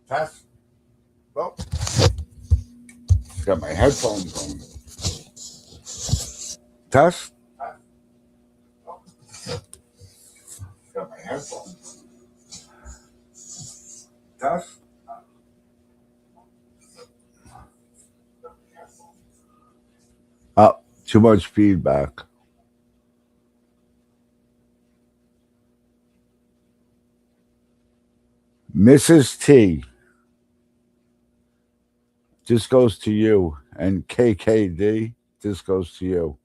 Test. Well, got my headphones on. Test. Got my headphones. Test. Oh, too much feedback. Mrs. T, this goes to you. And KKD, this goes to you.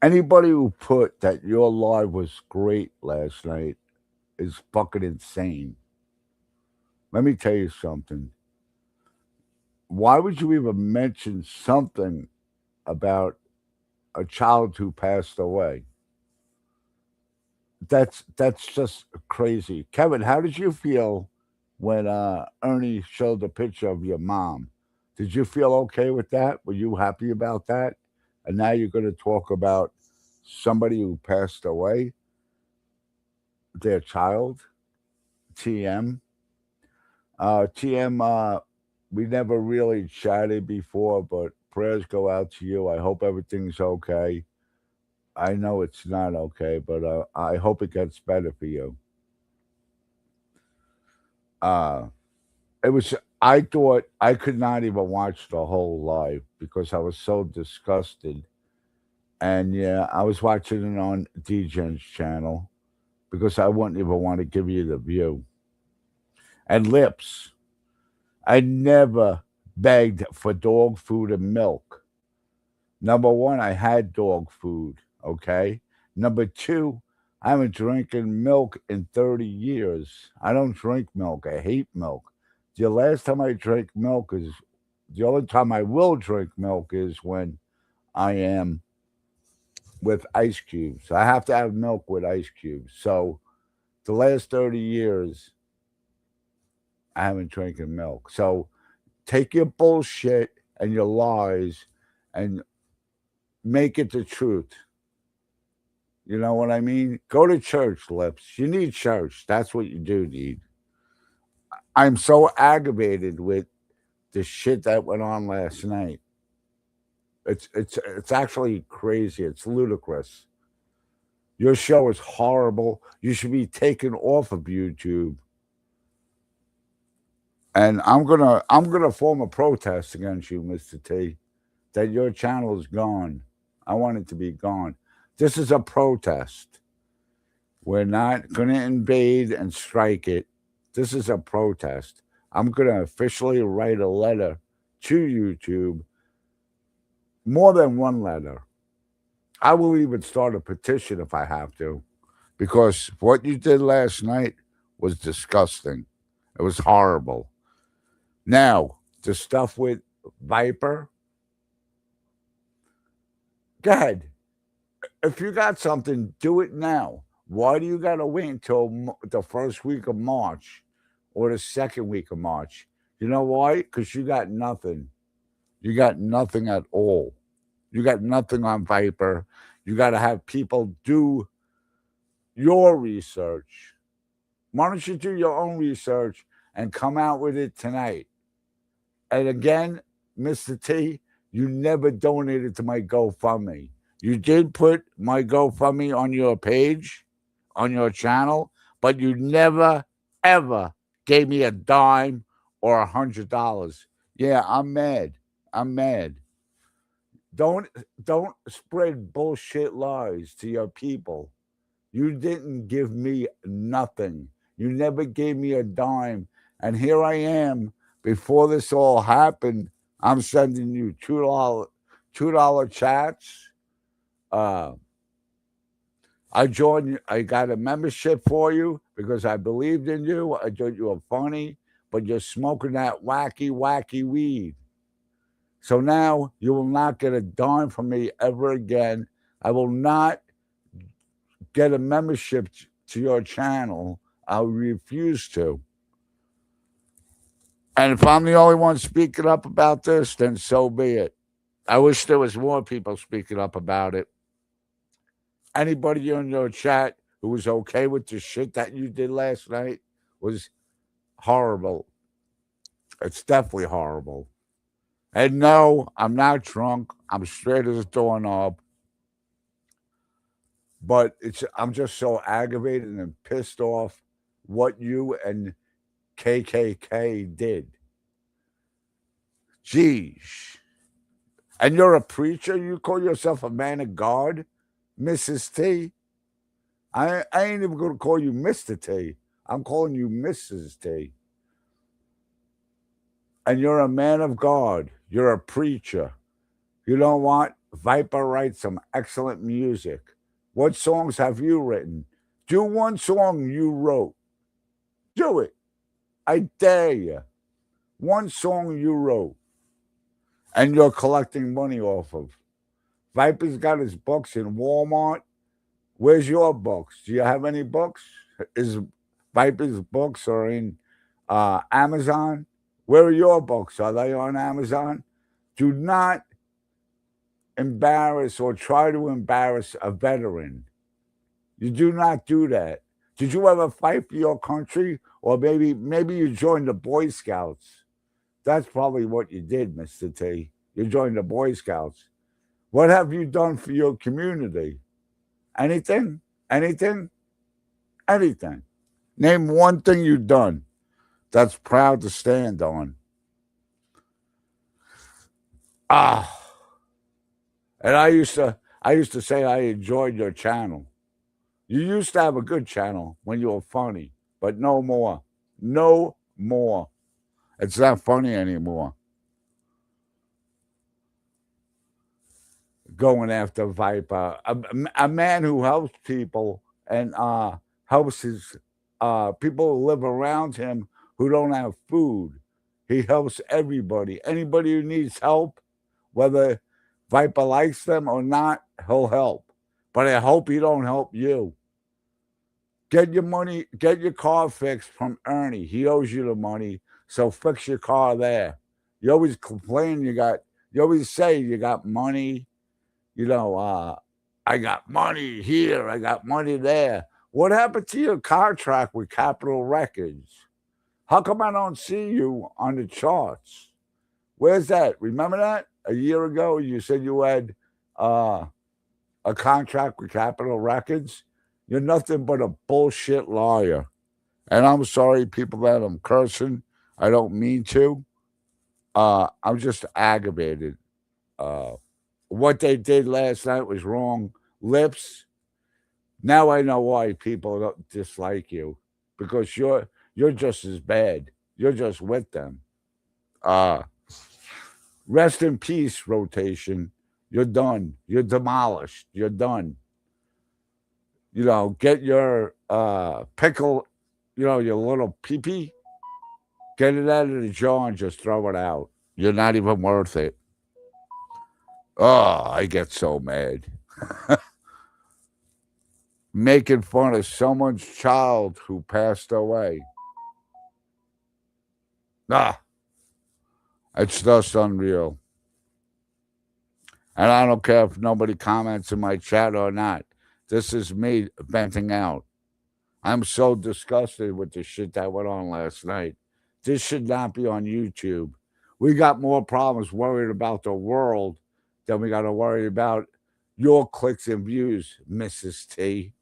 Anybody who put that your live was great last night is fucking insane. Let me tell you something. Why would you even mention something about a child who passed away? That's just crazy. Kevin, how did you feel when Ernie showed the picture of your mom? Did you feel okay with that? Were you happy about that? And now you're going to talk about somebody who passed away, their child, TM. TM, we never really chatted before, but prayers go out to you. I hope everything's okay. I know it's not okay, but I hope it gets better for you. Uh, it was. I thought I could not even watch the whole live because I was so disgusted. And yeah, I was watching it on DJ's channel because I wouldn't even want to give you the view. And lips. I never begged for dog food and milk. Number one, I had dog food. Okay. Number two, I haven't drinking milk in 30 years. I don't drink milk. I hate milk. The last time I drank milk is the only time I will drink milk is when I am with ice cubes. I have to have milk with ice cubes. So the last 30 years, I haven't drinking milk. So take your bullshit and your lies and make it the truth. You know what I mean? Go to church, Lips. You need church. That's what you do need. I'm so aggravated with the shit that went on last night. It's actually crazy. It's ludicrous. Your show is horrible. You should be taken off of YouTube. And I'm gonna form a protest against you, Mr. T, that your channel is gone. I want it to be gone. This is a protest. We're not going to invade and strike it. This is a protest. I'm going to officially write a letter to YouTube, more than one letter. I will even start a petition if I have to, because what you did last night was disgusting. It was horrible. Now, the stuff with Viper, go ahead. If you got something, do it now. Why do you got to wait until the first week of March or the second week of March? You know why? Because you got nothing. You got nothing at all. You got nothing on Viper. You got to have people do your research. Why don't you do your own research and come out with it tonight? And again, Mr. T, you never donated to my GoFundMe. You did put my GoFundMe on your page, on your channel, but you never, ever gave me a dime or $100. Yeah, I'm mad. I'm mad. Don't don't spread bullshit lies to your people. You didn't give me nothing. You never gave me a dime. And here I am. Before this all happened, I'm sending you $2 chats. Uh, I joined you. I got a membership for you because I believed in you. I thought you were funny, but you're smoking that wacky weed. So now you will not get a dime from me ever again. I will not get a membership to your channel. I refuse to. And if I'm the only one speaking up about this, then so be it. I wish there was more people speaking up about it. Anybody in your chat who was okay with the shit that you did last night was horrible. It's definitely horrible. And no, I'm not drunk. I'm straight as a doorknob. But I'm just so aggravated and pissed off what you and KKK did. Jeez. And you're a preacher? You call yourself a man of God, Mrs. T? I ain't even going to call you Mr. T. I'm calling you Mrs. T. And you're a man of God. You're a preacher. You know what? Viper writes some excellent music. What songs have you written? Do one song you wrote. Do it. I dare you. One song you wrote and you're collecting money off of. Viper's got his books in Walmart. Where's your books? Do you have any books? Is Viper's books are in Amazon? Where are your books? Are they on Amazon? Do not embarrass or try to embarrass a veteran. You do not do that. Did you ever fight for your country? Or maybe you joined the Boy Scouts. That's probably what you did, Mr. T. You joined the Boy Scouts. What have you done for your community? Anything? Anything? Anything. Name one thing you've done that's proud to stand on. Ah. And I used to say I enjoyed your channel. You used to have a good channel when you were funny, but no more. No more. It's not funny anymore. Going after Viper, a man who helps people and helps his people who live around him who don't have food. He helps everybody. Anybody who needs help, whether Viper likes them or not, he'll help. But I hope he don't help you. Get your money, get your car fixed from Ernie. He owes you the money, so fix your car there. You always complain you always say you got money, I got money here, I got money there. What happened to your contract with Capitol Records? How come I don't see you on the charts? Where's that? Remember that? A year ago, you said you had a contract with Capitol Records. You're nothing but a bullshit liar. And I'm sorry, people, that I'm cursing. I don't mean to. I'm just aggravated. Uh, what they did last night was wrong. Lips. Now I know why people don't dislike you, because you're just as bad. You're just with them. Uh, Rest in peace, rotation. You're done. You're demolished. You're done. Get your pickle, your little pee-pee, get it out of the jar and just throw it out. You're not even worth it. Oh, I get so mad. Making fun of someone's child who passed away. It's just unreal. And I don't care if nobody comments in my chat or not. This is me venting out. I'm so disgusted with the shit that went on last night. This should not be on YouTube. We got more problems worried about the world than we got to worry about your clicks and views, Mrs. T.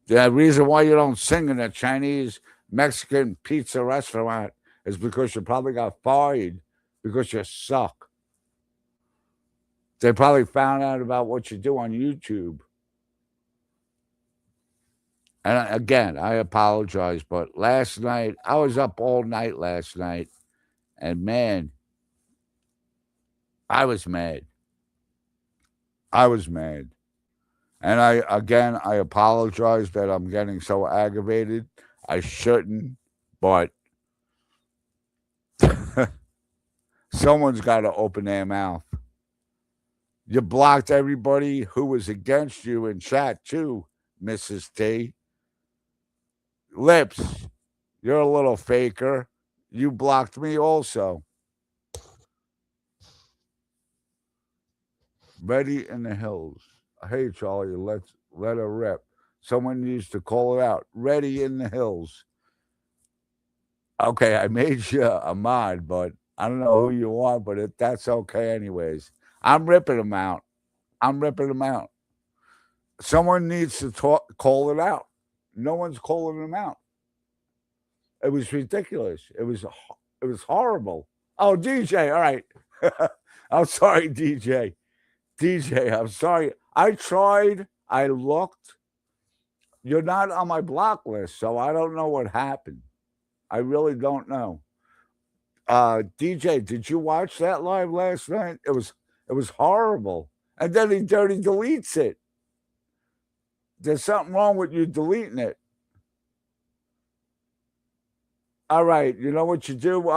The reason why you don't sing in a Chinese Mexican pizza restaurant is because you probably got fired because you suck. They probably found out about what you do on YouTube. And again, I apologize, but last night, I was up all night last night, and man, I was mad. I was mad. And I apologize that I'm getting so aggravated. I shouldn't, but someone's got to open their mouth. You blocked everybody who was against you in chat too, Mrs. T. Lips, you're a little faker. You blocked me also. Ready in the hills. Hey, Charlie, let her rip. Someone needs to call it out. Ready in the hills. Okay, I made you a mod, but I don't know who you are, but that's okay anyways. I'm ripping them out. I'm ripping them out. Someone needs to call it out. No one's calling them out. It was ridiculous. It was horrible. Oh, DJ, all right. I'm sorry, DJ. DJ, I'm sorry. I tried. I looked. You're not on my block list, so I don't know what happened. I really don't know. DJ, did you watch that live last night? It was horrible. And then he dirty deletes it. There's something wrong with you deleting it. All right, you know what you do?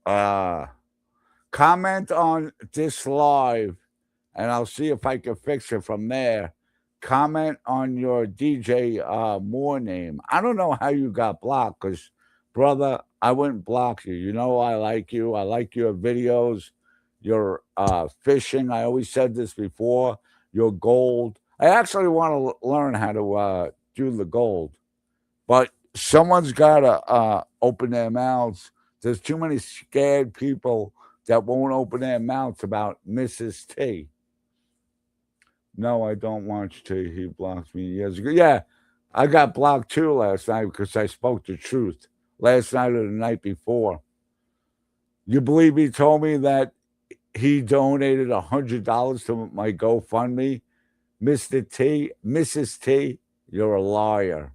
Uh comment on this live and I'll see if I can fix it from there. Comment on your DJ Moore name. I don't know how you got blocked because, brother, I wouldn't block you. You know I like you. I like your videos, your fishing. I always said this before. Your gold. I actually want to learn how to do the gold, but someone's got to open their mouths. There's too many scared people that won't open their mouths about Mrs. T. No, I don't watch T. He blocked me years ago. Yeah, I got blocked too last night because I spoke the truth last night or the night before. You believe he told me that he donated $100 to my GoFundMe? Mr. T, Mrs. T, you're a liar.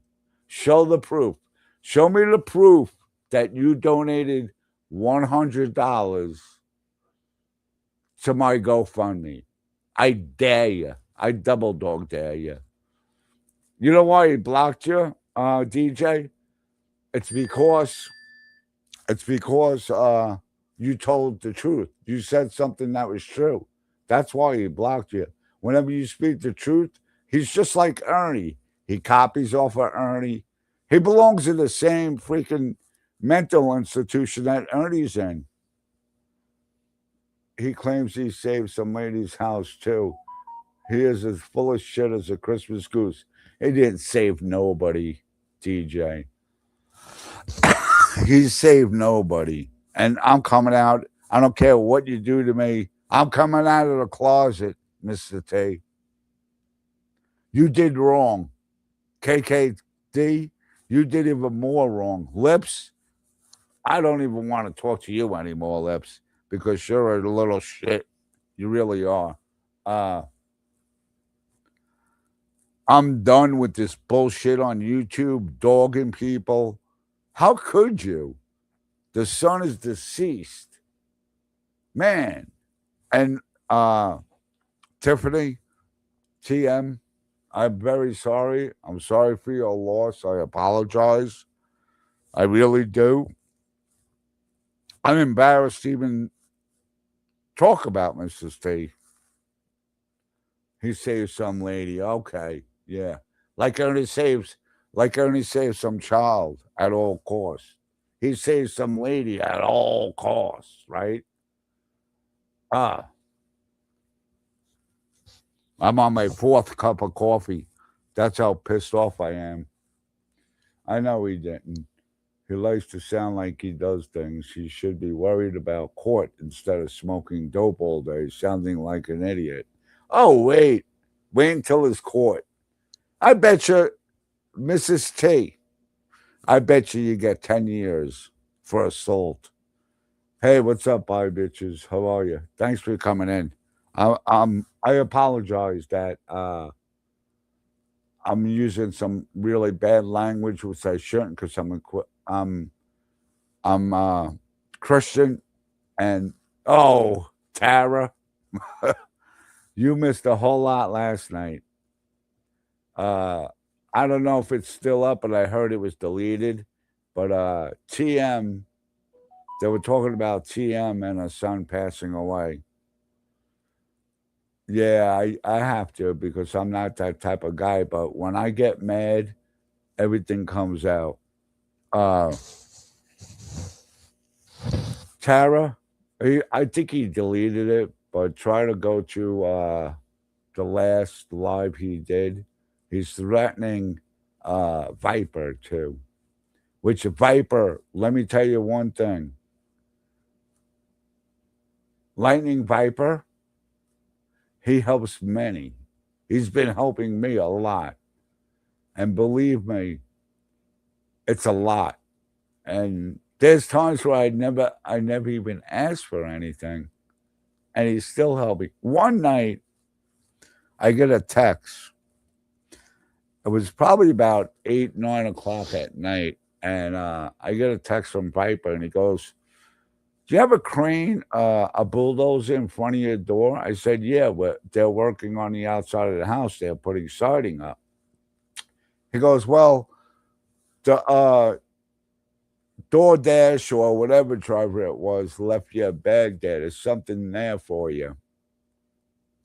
Show the proof. Show me the proof that you donated $100 to my GoFundMe. I dare you. I double dog dare you. You know why he blocked you, DJ? It's because you told the truth. You said something that was true. That's why he blocked you. Whenever you speak the truth, he's just like Ernie. He copies off of Ernie. He belongs in the same freaking mental institution that Ernie's in. He claims he saved some lady's house too. He is as full of shit as a Christmas goose. He didn't save nobody, DJ. He saved nobody. And I'm coming out. I don't care what you do to me. I'm coming out of the closet, Mr. T. You did wrong. KKD, you did even more wrong. Lips, I don't even want to talk to you anymore, Lips, because you're a little shit. You really are. Uh, I'm done with this bullshit on YouTube, dogging people. How could you? The son is deceased. Man. And Tiffany, TM, I'm very sorry. I'm sorry for your loss. I apologize. I really do. I'm embarrassed to even talk about Mrs. T. He saved some lady. Okay. Yeah. Like Ernie saves some child at all costs. He saves some lady at all costs, right? Ah, I'm on my fourth cup of coffee. That's how pissed off I am. I know he didn't. He likes to sound like he does things. He should be worried about court instead of smoking dope all day, sounding like an idiot. Oh, wait until his court. I bet you, Mrs. T, I bet you get 10 years for assault. Hey, what's up, bye bitches? How are you? Thanks for coming in. I apologize that I'm using some really bad language, which I shouldn't, because I'm Christian, and oh, Tara, you missed a whole lot last night. Uh, I don't know if it's still up, but I heard it was deleted. But TM, they were talking about TM and her son passing away. Yeah, I have to because I'm not that type of guy. But when I get mad, everything comes out. Uh, Tara, I think he deleted it, but try to go to the last live he did. He's threatening Viper too. Which Viper, let me tell you one thing. Lightning Viper, he helps many. He's been helping me a lot. And believe me, it's a lot. And there's times where I never even asked for anything. And he's still helping. One night I get a text. It was probably about 8, 9 o'clock at night. And I get a text from Viper and he goes, "Do you have a crane, a bulldozer in front of your door?" I said, "Yeah, but they're working on the outside of the house. They're putting siding up." He goes, "Well, the DoorDash or whatever driver it was left you a bag there. There's something there for you."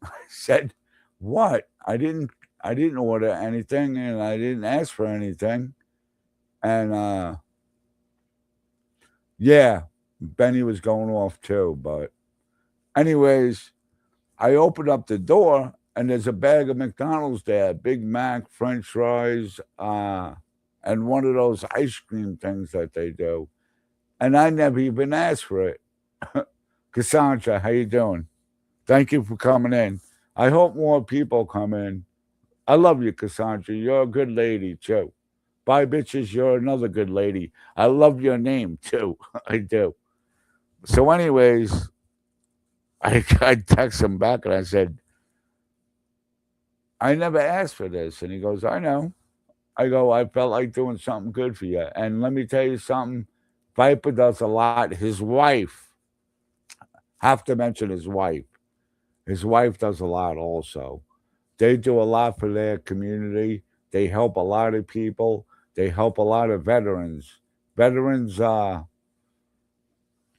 I said, "What? I didn't order anything and I didn't ask for anything." And yeah, Benny was going off too. But anyways, I opened up the door and there's a bag of McDonald's there, Big Mac, French fries, and one of those ice cream things that they do. And I never even asked for it. Cassandra, how you doing? Thank you for coming in. I hope more people come in. I love you, Cassandra. You're a good lady too. Bye, bitches. You're another good lady. I love your name too. I do. So, anyways, I text him back and I said, "I never asked for this." And he goes, "I know." I go, "I felt like doing something good for you." And let me tell you something, Viper does a lot. His wife, have to mention his wife. His wife does a lot also. They do a lot for their community. They help a lot of people. They help a lot of veterans. Veterans,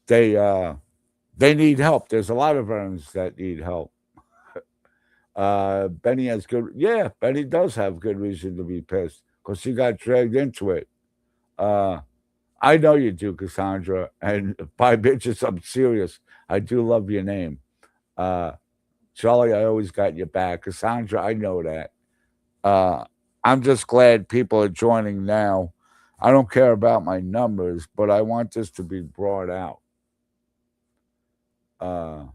they uh, they need help. There's a lot of veterans that need help. Benny has good. Yeah, Benny does have good reason to be pissed because he got dragged into it. Uh, I know you do, Cassandra. And by bitches, I'm serious. I do love your name. Uh, Charlie, I always got your back. Cassandra, I know that. Uh, I'm just glad people are joining now. I don't care about my numbers, but I want this to be brought out. Uh,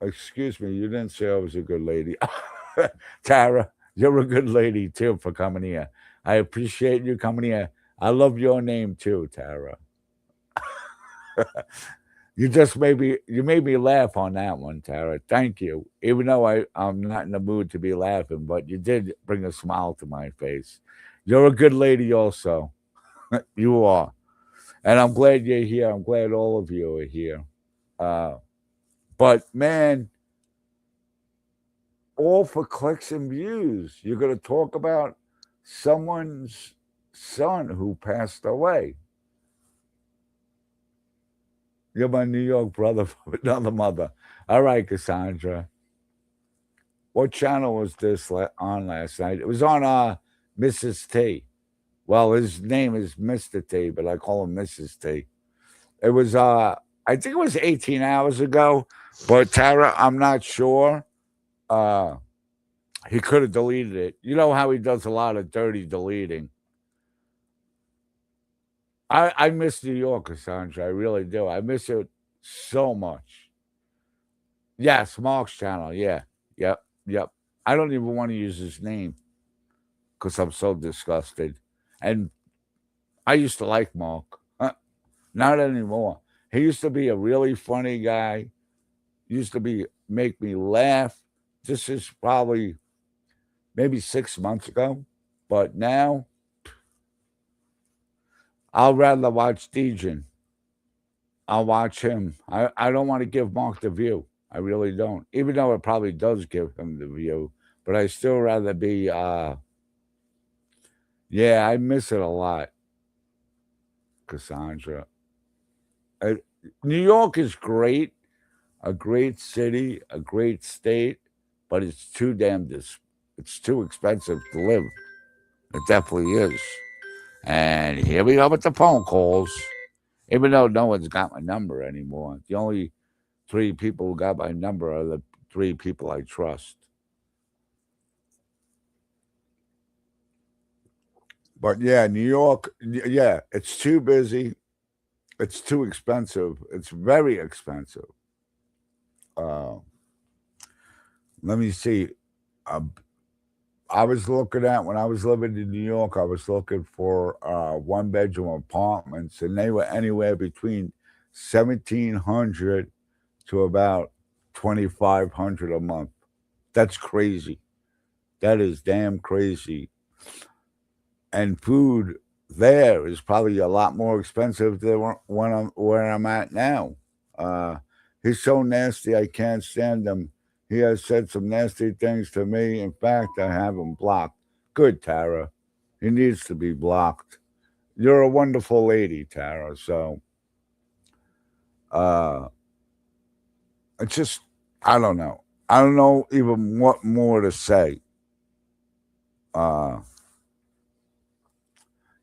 Excuse me, you didn't say I was a good lady. Tara, you're a good lady too for coming here. I appreciate you coming here. I love your name too, Tara. You made me laugh on that one, Tara. Thank you. Even though I'm not in the mood to be laughing, but you did bring a smile to my face. You're a good lady also. You are. And I'm glad you're here. I'm glad all of you are here. Uh, but man, all for clicks and views. You're going to talk about someone's son who passed away. You're my New York brother from another mother. All right, Cassandra. What channel was this on last night? It was on Mrs. T. Well, his name is Mr. T, but I call him Mrs. T. It was I think it was 18 hours ago, but Tara, I'm not sure. Uh he could have deleted it. You know how he does a lot of dirty deleting. I miss New York, Cassandra. I really do. I miss it so much. Yes, Mark's channel. Yeah. Yep. Yep. I don't even want to use his name because I'm so disgusted. And I used to like Mark. Not anymore. He used to be a really funny guy. Used to be make me laugh. This is probably maybe 6 months ago. But now I'll rather watch Dejan. I'll watch him. I don't want to give Mark the view. I really don't. Even though it probably does give him the view. But I still rather be yeah, I miss it a lot, Cassandra. Uh, New York is great, a great city, a great state, but it's too it's too expensive to live. It definitely is. And here we go with the phone calls. Even though no one's got my number anymore, the only three people who got my number are the three people I trust. But yeah, New York, yeah, it's too busy. It's too expensive. It's very expensive. Uh, Let me see. Uh, I was looking at when I was living in New York. I was looking for one bedroom apartments, and they were anywhere between 1,700 to about 2,500 a month. That's crazy. That is damn crazy. And food there is probably a lot more expensive than when I'm where I'm at now. Uh, he's so nasty, I can't stand him. He has said some nasty things to me. In fact, I have him blocked. Good, Tara. He needs to be blocked. You're a wonderful lady, Tara. So, uh, it's just, I don't know. I don't know even what more to say. Uh,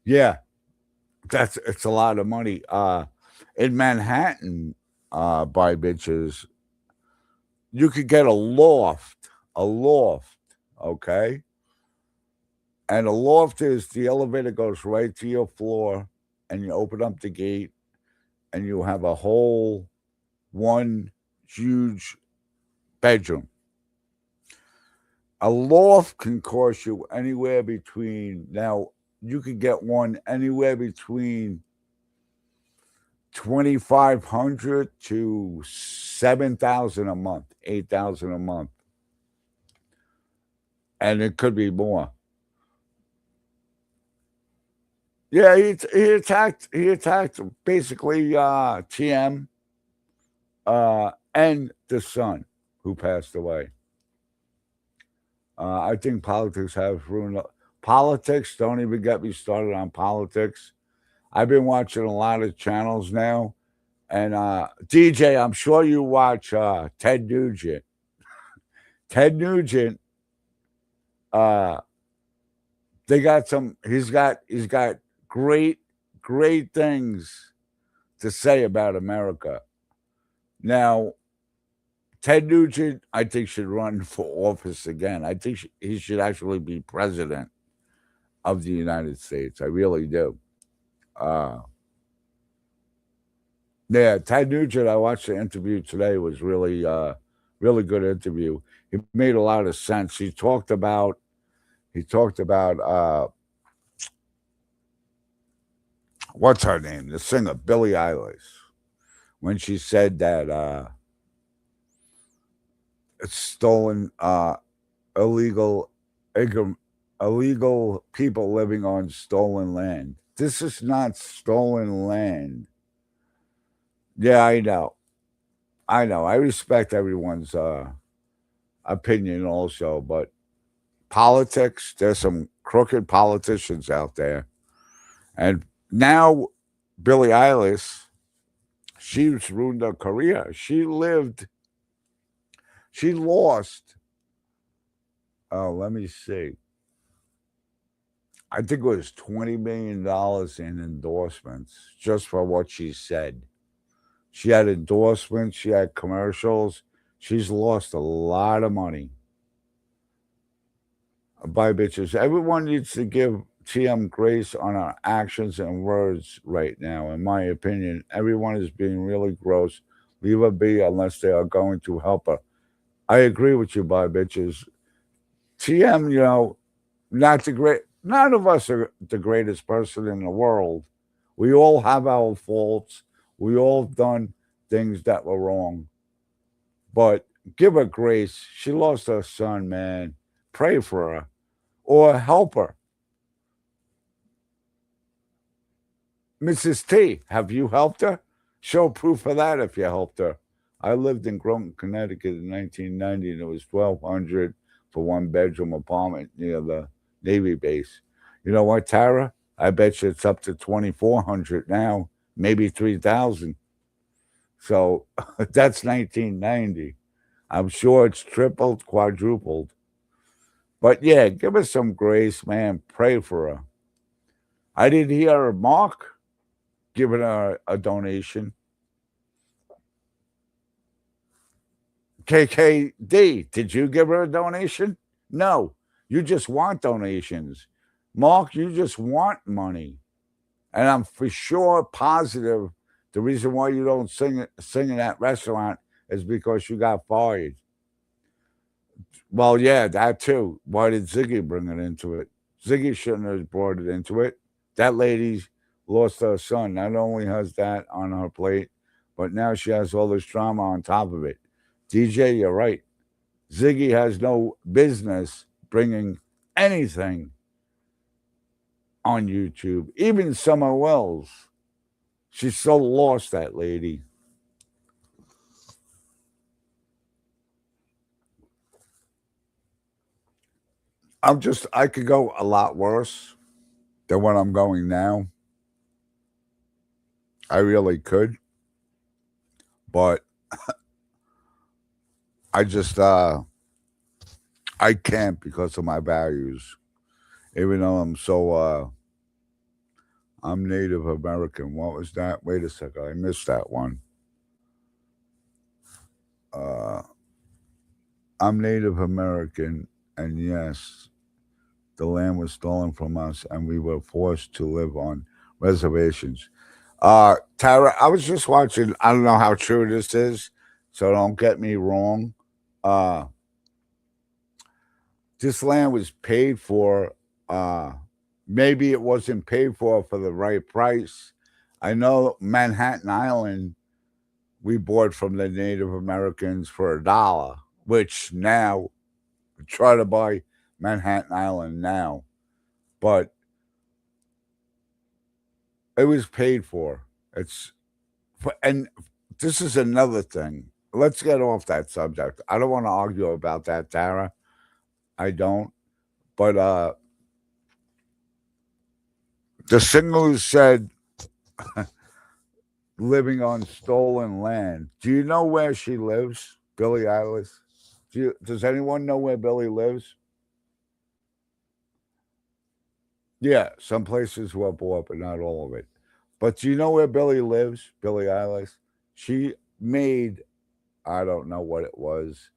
yeah, it's a lot of money. In Manhattan, by bitches, you could get a loft, okay? And a loft is the elevator goes right to your floor, and you open up the gate, and you have a whole one huge bedroom. A loft can cost you anywhere between now. You could get one anywhere between 2,500 to 7,000 a month, 8,000 a month, and it could be more. Yeah, he attacked basically TM and the son who passed away. I think politics have ruined politics. Don't even get me started on politics. I've been watching a lot of channels now, and DJ, I'm sure you watch Ted Nugent. Ted Nugent, uh, they got some. He's got great things to say about America. Now, Ted Nugent, I think, should run for office again. I think he should actually be president of the United States. I really do. Uh, yeah, Ted Nugent. I watched the interview today. It was really good interview. He made a lot of sense. He talked about what's her name, the singer Billie Eilish, when she said that it's stolen illegal illegal people living on stolen land. This is not stolen land. Yeah, I know. I know. I respect everyone's opinion also, but politics, there's some crooked politicians out there. And now Billie Eilish, she's ruined her career. She lost, oh, let me see. I think it was $20 million in endorsements just for what she said. She had endorsements, she had commercials. She's lost a lot of money by bitches. Everyone needs to give TM grace on our actions and words right now. In my opinion, everyone is being really gross. Leave her be unless they are going to help her. I agree with you, by bitches. TM, not the great. None of us are the greatest person in the world. We all have our faults. We all done things that were wrong. But give her grace. She lost her son, man. Pray for her or help her. Mrs. T, have you helped her? Show proof of that if you helped her. I lived in Groton, Connecticut in 1990, and it was 1,200 for one bedroom apartment near the Navy base. You know what, Tara? I bet you it's up to 2,400 now, maybe 3,000. So that's 1990. I'm sure it's tripled, quadrupled. But yeah, give us some grace, man. Pray for her. I didn't hear Mark giving her a donation. KKD, did you give her a donation? No, you just want donations. Mark, you just want money. And I'm for sure positive the reason why you don't sing in that restaurant is because you got fired. Well, yeah, that too. Why did Ziggy bring it into it? Ziggy shouldn't have brought it into it. That lady lost her son. Not only has that on her plate, but now she has all this drama on top of it. DJ, you're right. Ziggy has no business bringing anything on YouTube, even Summer Wells. She's so lost, that lady. I could go a lot worse than what I'm going now. I really could. But I just, I can't because of my values. Even though I'm Native American. What was that? Wait a second. I missed that one. Uh, I'm Native American, and yes, the land was stolen from us, and we were forced to live on reservations. Tara, I was just watching. I don't know how true this is, so don't get me wrong. Uh, this land was paid for. Maybe it wasn't paid for the right price. I know Manhattan Island we bought from the Native Americans for $1, which now try to buy Manhattan Island now, but it was paid for. And this is another thing. Let's get off that subject. I don't want to argue about that, Tara. I don't. But the singer who said living on stolen land. Do you know where she lives, Billie Eilish? Does anyone know where Billie lives? Yeah, some places were bought, but not all of it. But do you know where Billie lives, Billie Eilish? She made, I don't know what it was,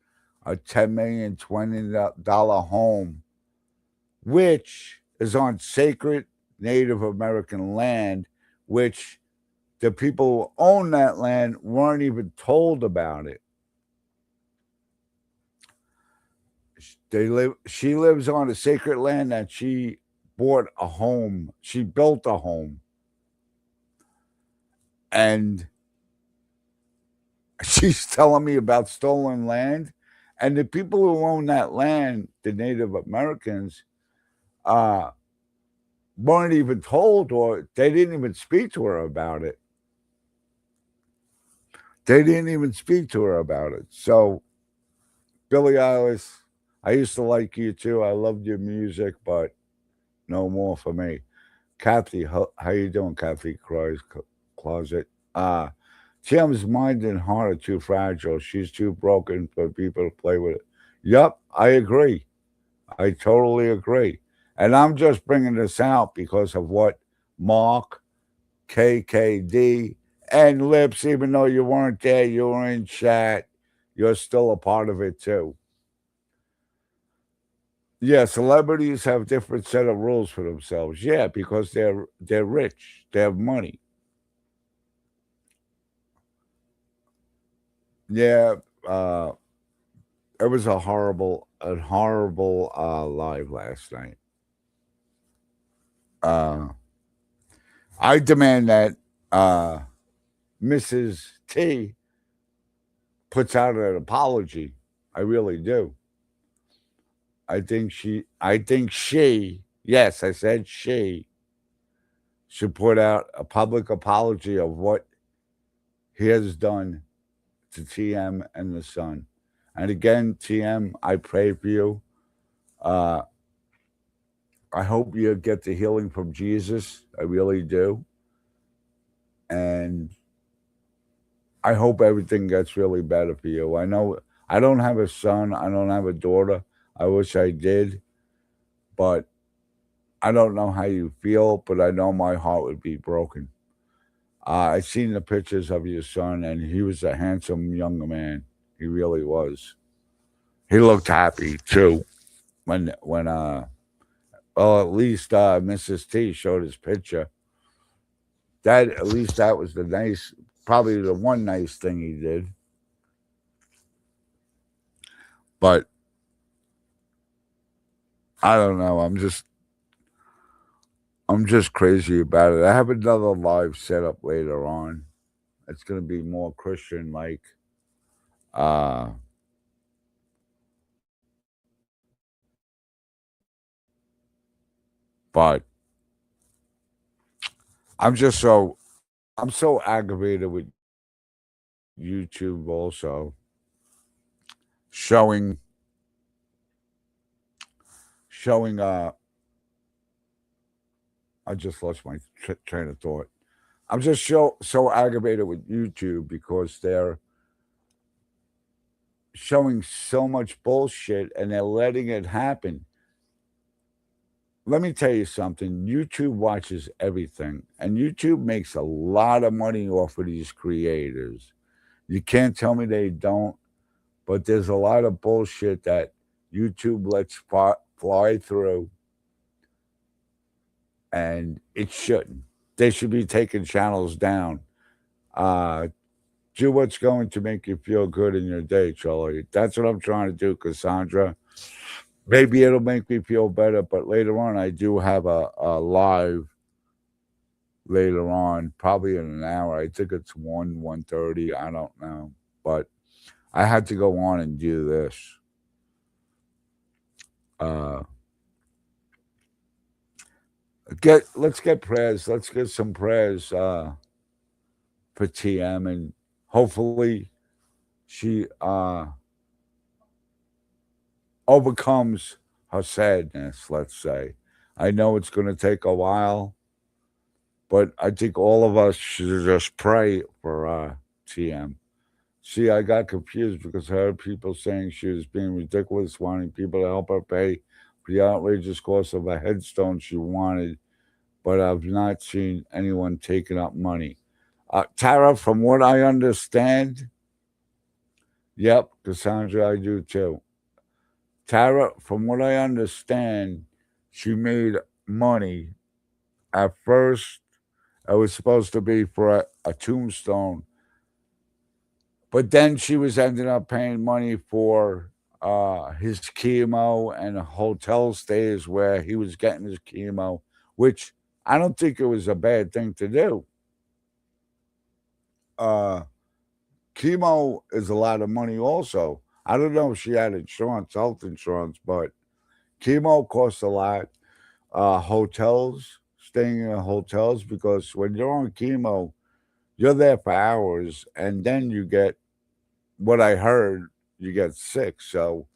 a $10 million, $20 home, which is on sacred Native American land, which the people who own that land weren't even told about it. She lives on a sacred land that she bought a home. She built a home. And she's telling me about stolen land. And the people who own that land, the Native Americans, uh, weren't even told, or they didn't even speak to her about it. They didn't even speak to her about it. So, Billie Eilish, I used to like you too. I loved your music, but no more for me. Kathy, how you doing, Kathy Cries Closet? Tim's mind and heart are too fragile. She's too broken for people to play with it. Yep, I agree. I totally agree. And I'm just bringing this out because of what Mark, KKD, and Lips, even though you weren't there, you were in chat, you're still a part of it too. Yeah, celebrities have different set of rules for themselves. Yeah, because they're rich, they have money. Yeah, uh, it was a horrible live last night. Uh, I demand that uh, Mrs. T puts out an apology. I really do. I think she, yes, I said she should put out a public apology of what he has done to TM and the son. And again, TM, I pray for you. Uh, I hope you get the healing from Jesus. I really do. And I hope everything gets really better for you. I know I don't have a son, I don't have a daughter. I wish I did, but I don't know how you feel, but I know my heart would be broken. I seen the pictures of your son, and he was a handsome young man. He really was. He looked happy too when Well, at least Mrs. T showed his picture. That at least that was the nice, probably the one nice thing he did. But I don't know. I'm just crazy about it. I have another live set up later on. It's gonna be more Christian like. Uh, but I'm just so I'm so aggravated with YouTube also showing showing I just lost my train of thought. I'm just so aggravated with YouTube because they're showing so much bullshit and they're letting it happen. Let me tell you something. YouTube watches everything, and YouTube makes a lot of money off of these creators. You can't tell me they don't, but there's a lot of bullshit that YouTube lets fly through, and it shouldn't. They should be taking channels down. Uh, do what's going to make you feel good in your day, Charlie. That's what I'm trying to do, Cassandra. Maybe it'll make me feel better, but later on, I do have a live later on, probably in an hour. I think it's 1:30. I don't know, but I had to go on and do this. Uh, let's get prayers. Let's get some prayers for TM, and hopefully she overcomes her sadness. Let's say. I know it's going to take a while, but I think all of us should just pray for TM. See, I got confused because I heard people saying she was being ridiculous, wanting people to help her pay for the outrageous cost of a headstone she wanted, but I've not seen anyone taking up money. Tara, from what I understand, yep, Cassandra, I do too. Tara, from what I understand, she made money. At first, it was supposed to be for a tombstone, but then she was ending up paying money for his chemo and hotel stays where he was getting his chemo, which I don't think it was a bad thing to do. Uh, Chemo is a lot of money, also. I don't know if she had insurance, health insurance, but chemo costs a lot. Hotels, staying in hotels, because when you're on chemo, you're there for hours, and then you get what I heard, you get sick. So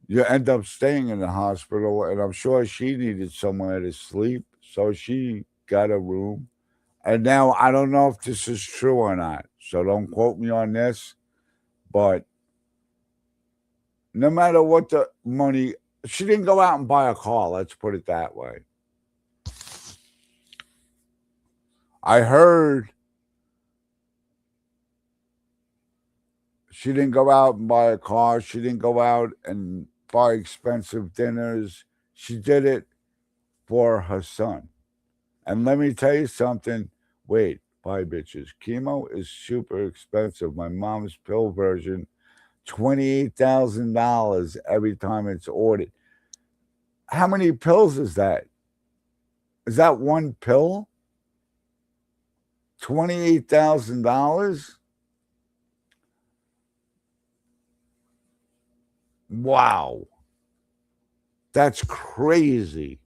you end up staying in the hospital, and I'm sure she needed somewhere to sleep. So she got a room. And now I don't know if this is true or not. So don't quote me on this. But no matter what the money, she didn't go out and buy a car. Let's put it that way. I heard she didn't go out and buy a car. She didn't go out and buy expensive dinners. She did it for her son. And let me tell you something. Wait, bye, bitches. Chemo is super expensive. My mom's pill version, $28,000 every time it's ordered. How many pills is that? Is that one pill? $28,000? Wow. That's crazy.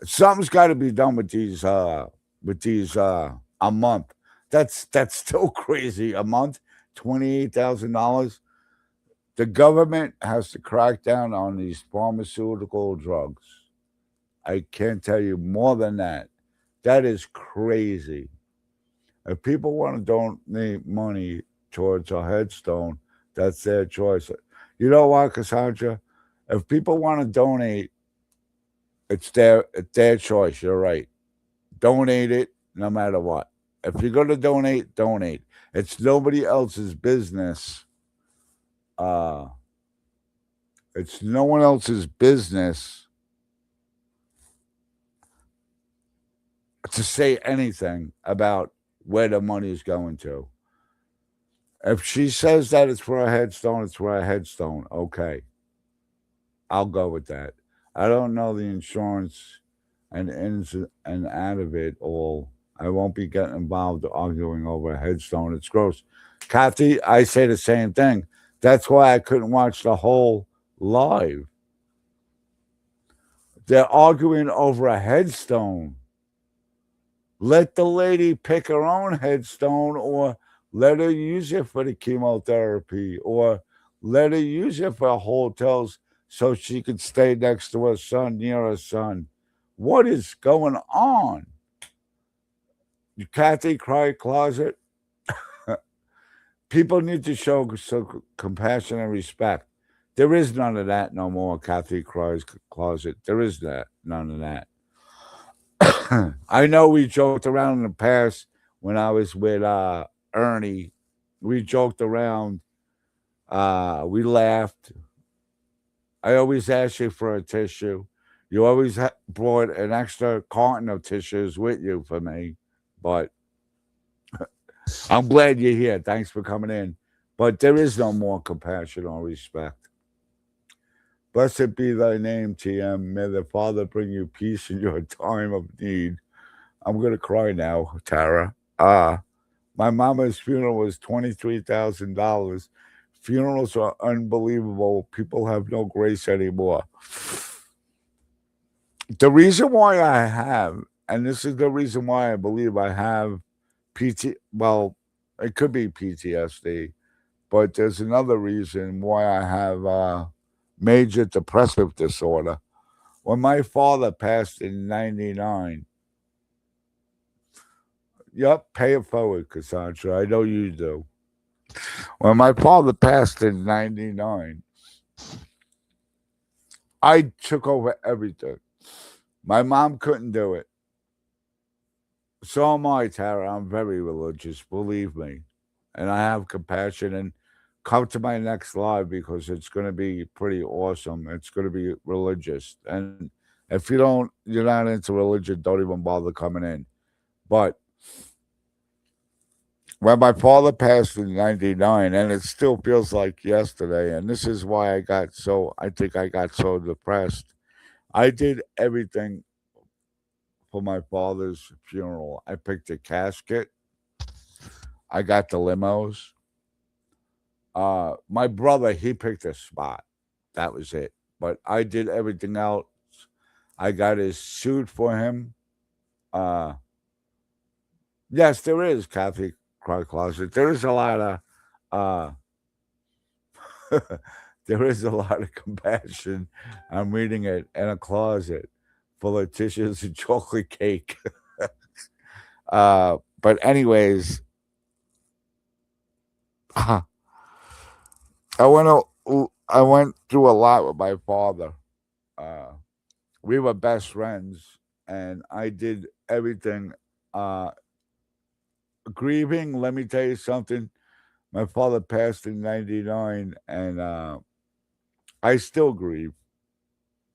Something's got to be done with these a month. That's still crazy. A month, $28,000. The government has to crack down on these pharmaceutical drugs. I can't tell you more than that. That is crazy. If people want to donate money towards a headstone, that's their choice. You know what, Cassandra? If people want to donate, it's their choice. You're right. Donate it no matter what. If you're going to donate, donate. It's nobody else's business. Uh, it's no one else's business to say anything about where the money is going to. If she says that it's for a headstone, it's for a headstone. Okay, I'll go with that. I don't know the insurance and ins and out of it all. I won't be getting involved arguing over a headstone. It's gross. Kathy, I say the same thing. That's why I couldn't watch the whole live. They're arguing over a headstone. Let the lady pick her own headstone, or let her use it for the chemotherapy, or let her use it for hotels so she could stay next to her son, near her son. What is going on? Kathy Cry Closet? People need to show compassion and respect. There is none of that no more, Kathy Cries Closet. There is none of that. I know we joked around in the past when I was with Ernie. We joked around. We laughed. I always asked you for a tissue. You always brought an extra carton of tissues with you for me. But I'm glad you're here. Thanks for coming in. But there is no more compassion or respect. Blessed be thy name, TM. May the Father bring you peace in your time of need. I'm going to cry now, Tara. My mama's funeral was $23,000. Funerals are unbelievable. People have no grace anymore. The reason why I have, and this is the reason why I believe I have well, it could be PTSD, but there's another reason why I have major depressive disorder. When my father passed in 99, yep, pay it forward, Cassandra. I know you do. When my father passed in 99, I took over everything. My mom couldn't do it. So am I, Tara. I'm very religious, believe me. And I have compassion. And come to my next live because it's going to be pretty awesome. It's going to be religious. And if you're not into religion, don't even bother coming in. But when my father passed in 99, and it still feels like yesterday, and this is why I think I got so depressed. I did everything for my father's funeral. I picked a casket. I got the limos. My brother, he picked a spot. That was it. But I did everything else. I got his suit for him. Uh, yes, there is Catholic Cry Closet. There is a lot of uh, there is a lot of compassion. I'm reading it in a closet full of tissues and chocolate cake. But anyways, I I went through a lot with my father. Uh, we were best friends, and I did everything. Uh, Grieving, let me tell you something. My father passed in 99, and I still grieve.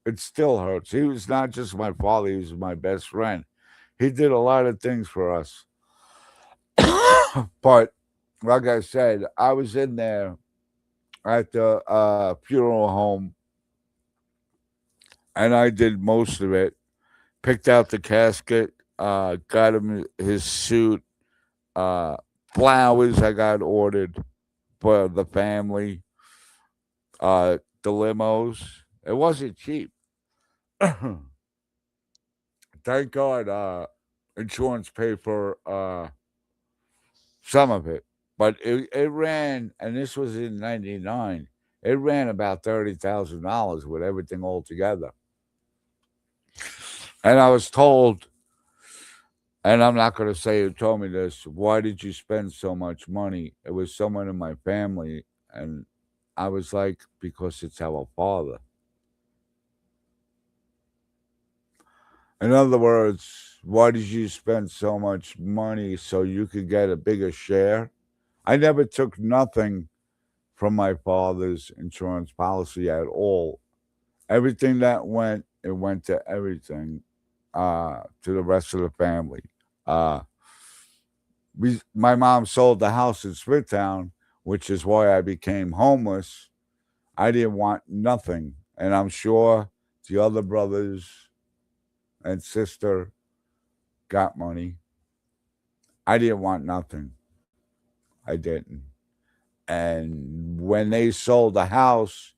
It still hurts. He was not just my father, he was my best friend. He did a lot of things for us. But like I said, I was in there at the funeral home, and I did most of it. Picked out the casket, got him his suit, uh, flowers I got ordered for the family, the limos. It wasn't cheap. Thank God insurance paid for some of it. But it ran, and this was in 99, it ran about $30,000 with everything all together. And I was told, and I'm not going to say who told me this, why did you spend so much money? It was someone in my family. And I was like, because it's our father. In other words, why did you spend so much money so you could get a bigger share? I never took nothing from my father's insurance policy at all. Everything that went, it went to everything, to the rest of the family. Uh, my mom sold the house in Smithtown, which is why I became homeless. I didn't want nothing, and I'm sure the other brothers and sister got money. I didn't want nothing. I didn't. And when they sold the house,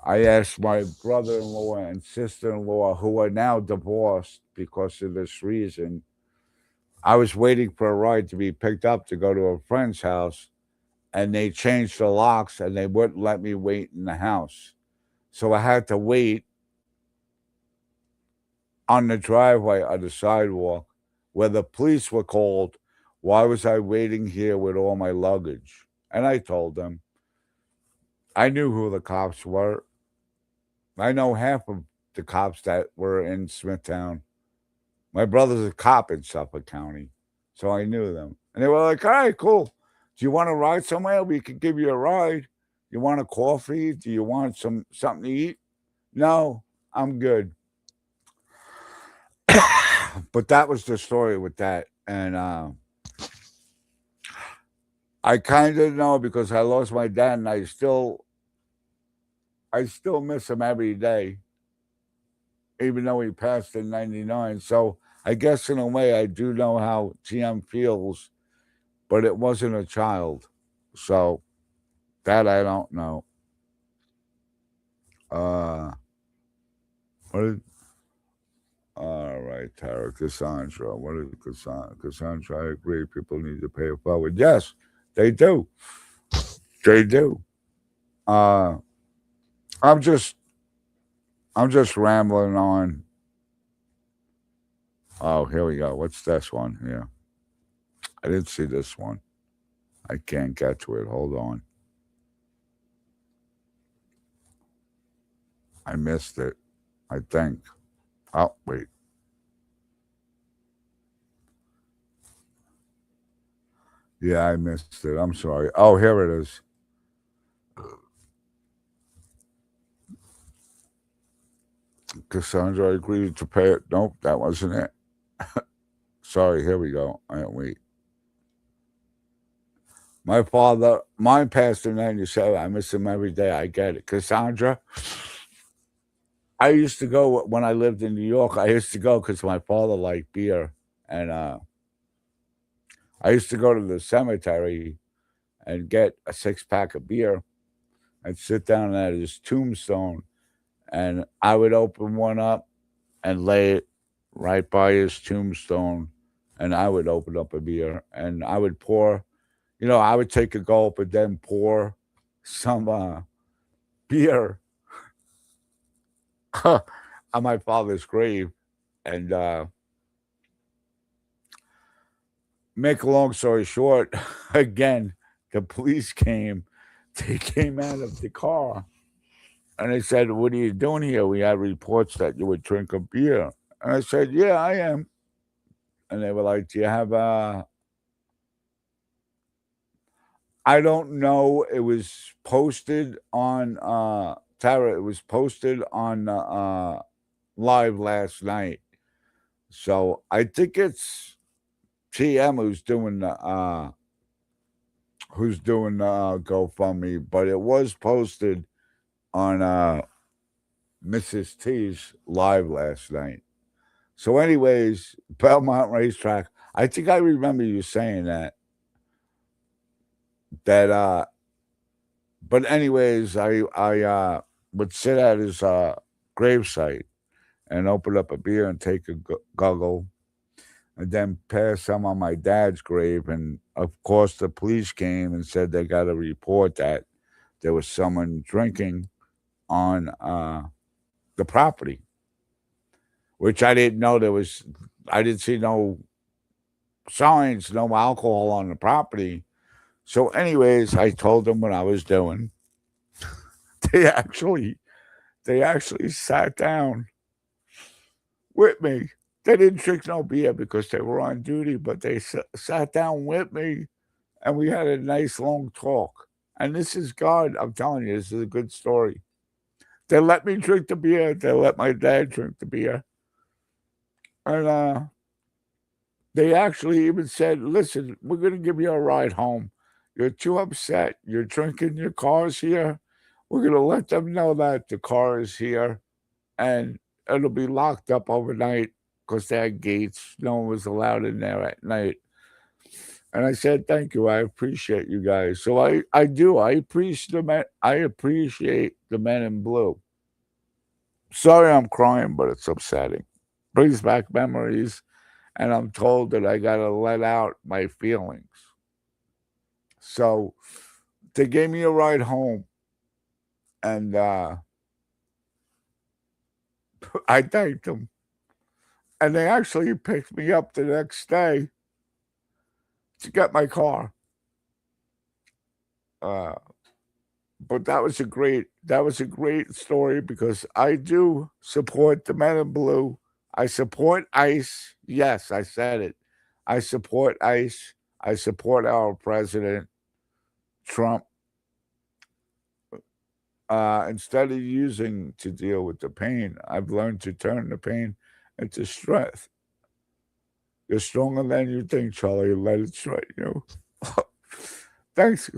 I asked my brother in law and sister in law, who are now divorced because of this reason. I was waiting for a ride to be picked up to go to a friend's house, and they changed the locks and they wouldn't let me wait in the house. So I had to wait on the driveway on the sidewalk where the police were called. Why was I waiting here with all my luggage? And I told them, I knew who the cops were. I know half of the cops that were in Smithtown. My brother's a cop in Suffolk County, so I knew them. And they were like, all right, cool. Do you want to ride somewhere? We could give you a ride. You want a coffee? Do you want something to eat? No, I'm good. But that was the story with that. And I kind of know because I lost my dad, and I still miss him every day, even though he passed in '99. So I guess in a way I do know how TM feels, but it wasn't a child, so that I don't know. What is, all right, Tara, Cassandra. What is Cassandra? Cassandra, I agree. People need to pay it forward. Yes, they do. They do. Uh, I'm just rambling on. Oh, here we go. What's this one? Yeah, I didn't see this one. I can't get to it. Hold on. I missed it. I think. Oh, wait. Yeah, I missed it. I'm sorry. Oh, here it is. Cassandra, I agreed to pay it. Nope, that wasn't it. Sorry, here we go. Wait. My father, mine passed in '97. I miss him every day. I get it. Cassandra, I used to go when I lived in New York. I used to go because my father liked beer. And I used to go to the cemetery and get a 6-pack of beer and sit down at his tombstone. And I would open one up and lay it right by his tombstone. And I would open up a beer and I would pour, I would take a gulp and then pour some beer on my father's grave. And make a long story short, again, the police came. They came out of the car and they said, what are you doing here? We had reports that you would drink a beer. And I said, yeah, I am. And they were like, do you have I don't know. It was posted on Tara. It was posted on live last night. So I think it's TM who's doing GoFundMe, but it was posted on Mrs. T's live last night. So, anyways, Belmont Racetrack. I think I remember you saying that. That but anyways, I would sit at his gravesite and open up a beer and take a guggle, and then pass some on my dad's grave. And of course, the police came and said they got a report that there was someone drinking on the property, which I didn't know there was. I didn't see no signs, no alcohol on the property. So, anyways, I told them what I was doing. They actually, they actually sat down with me. They didn't drink no beer because they were on duty, but they sat down with me and we had a nice long talk. And this is God. I'm telling you, this is a good story. They let me drink the beer. They let my dad drink the beer. And They actually even said, "Listen, we're going to give you a ride home. You're too upset. You're drinking. Your car's here. We're going to let them know that the car is here, and it'll be locked up overnight because they had gates. No one was allowed in there at night." And I said, "Thank you. I appreciate you guys." So I do. I appreciate the men. I appreciate the men in blue. Sorry, I'm crying, but it's upsetting. Brings back memories, and I'm told that I got to let out my feelings. So they gave me a ride home, and I thanked them. And they actually picked me up the next day to get my car. Uh, but that was a great story because I do support the men in blue. I support ICE. Yes, I said it. I support ICE. I support our president Trump. Instead of using to deal with the pain, I've learned to turn the pain into strength. You're stronger than you think, Charlie. Let it straighten you. Thanks,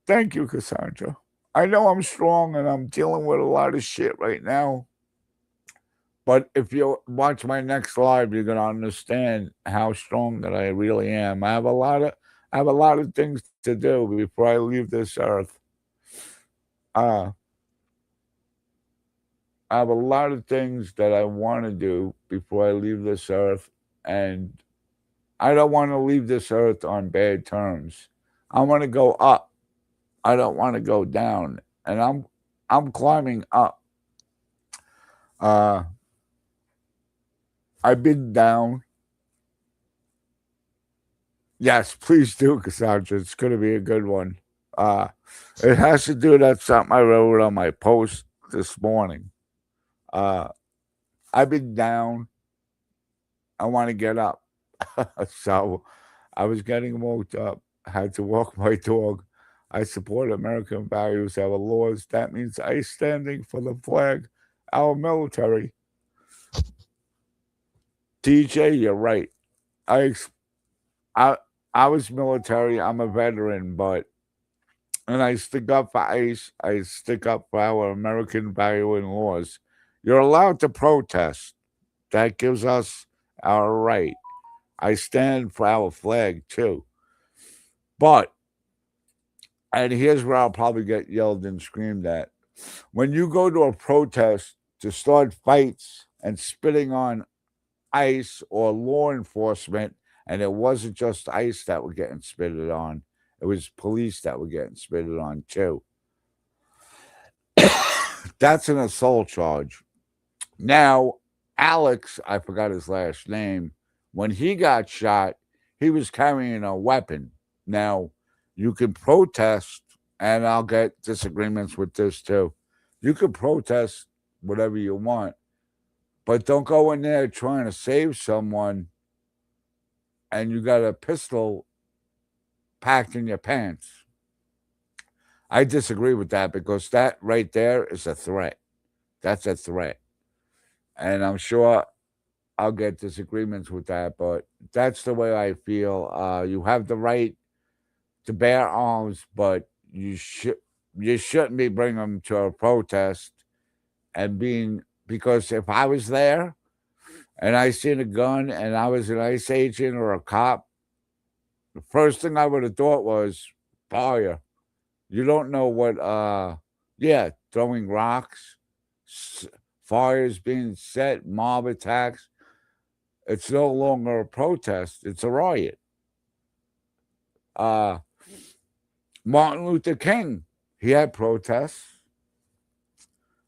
thank you, Cassandra. I know I'm strong and I'm dealing with a lot of shit right now. But if you watch my next live, you're gonna understand how strong that I really am. I have a lot of things to do before I leave this earth. Uh, I have a lot of things that I want to do before I leave this earth, and I don't want to leave this earth on bad terms. I want to go up. I don't want to go down, and I'm climbing up. Uh, I've been down. Yes, please do, Cassandra. It's going to be a good one. Uh, it has to do that something I wrote on my post this morning. Uh, I've been down. I want to get up. So I was getting woke up. Had to walk my dog. I support American values, our laws. That means I standing for the flag, our military. DJ, you're right. I ex- I I was military. I'm a veteran, but and I stick up for ICE. I stick up for our American value and laws. You're allowed to protest. That gives us our right. I stand for our flag too. But and here's where I'll probably get yelled and screamed at. When you go to a protest to start fights and spitting on ICE or law enforcement, and it wasn't just ICE that were getting spitted on, it was police that were getting spitted on too. That's an assault charge. Now, Alex, I forgot his last name, when he got shot, he was carrying a weapon. Now, you can protest, and I'll get disagreements with this too. You can protest whatever you want, but don't go in there trying to save someone and you got a pistol packed in your pants. I disagree with that because that right there is a threat. That's a threat. And I'm sure I'll get disagreements with that, but that's the way I feel. You have the right to bear arms, but you shouldn't be bringing them to a protest and being because if I was there and I seen a gun and I was an ICE agent or a cop, the first thing I would have thought was fire. You don't know what yeah, throwing rocks, s- fires being set, mob attacks. It's no longer a protest, it's a riot. Uh Martin Luther King, he had protests.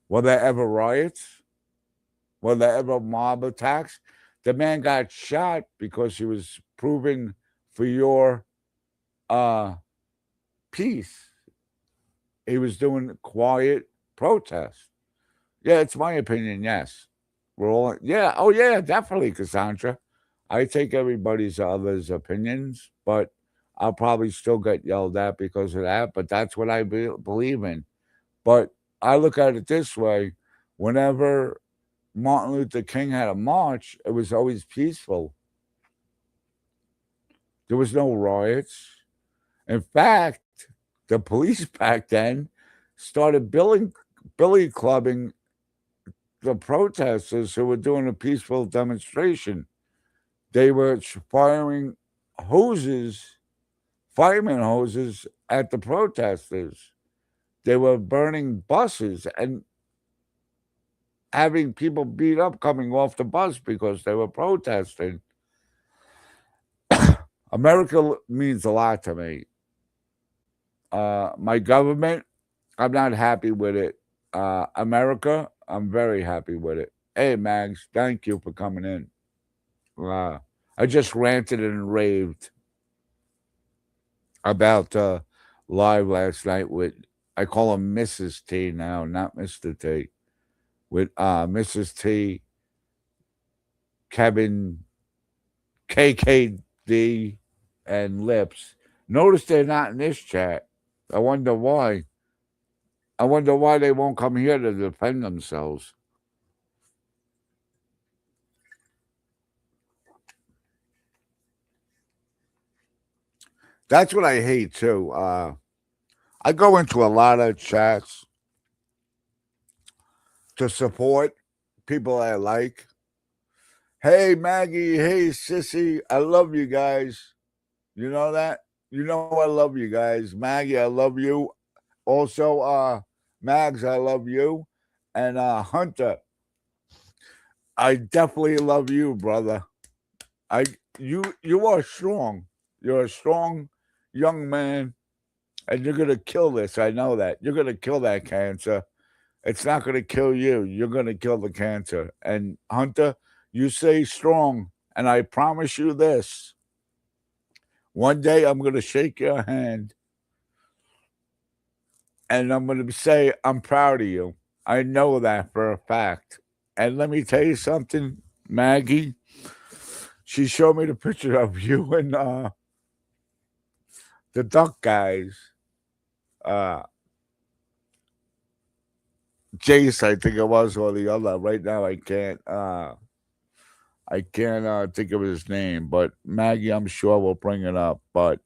Were there ever riots? Were there ever mob attacks? The man got shot because he was proving for your uh peace. He was doing quiet protest. Yeah, it's my opinion. Yes, we're all. Yeah. Oh, yeah. Definitely, Cassandra. I take everybody's others' opinions, but I'll probably still get yelled at because of that. But that's what I believe in. But I look at it this way: whenever Martin Luther King had a march, it was always peaceful. There was no riots. In fact, the police back then started billy clubbing the protesters who were doing a peaceful demonstration. They were firing hoses, fireman hoses at the protesters. They were burning buses and having people beat up coming off the bus because they were protesting. America means a lot to me. My government, I'm not happy with it. America, I'm very happy with it. Hey, Mags, thank you for coming in. I just ranted and raved about live last night with, I call him Mrs. T now, not Mr. T, with Mrs. T, Kevin, KKD, and Lips. Notice they're not in this chat. I wonder why. I wonder why they won't come here to defend themselves. That's what I hate too. I go into a lot of chats to support people I like. Hey Maggie, hey Sissy, I love you guys. You know that? You know I love you guys. Maggie, I love you. Also, Mags, I love you. And Hunter, I definitely love you, brother. You are strong. You're a strong young man, and you're gonna kill this. I know that. You're gonna kill that cancer. It's not gonna kill you. You're gonna kill the cancer. And Hunter, you stay strong. And I promise you this. One day I'm gonna shake your hand and I'm gonna say, I'm proud of you. I know that for a fact. And let me tell you something, Maggie. She showed me the picture of you and the duck guys. Uh Jace, I think it was, or the other. Right now I can't think of his name, but Maggie, I'm sure will bring it up. But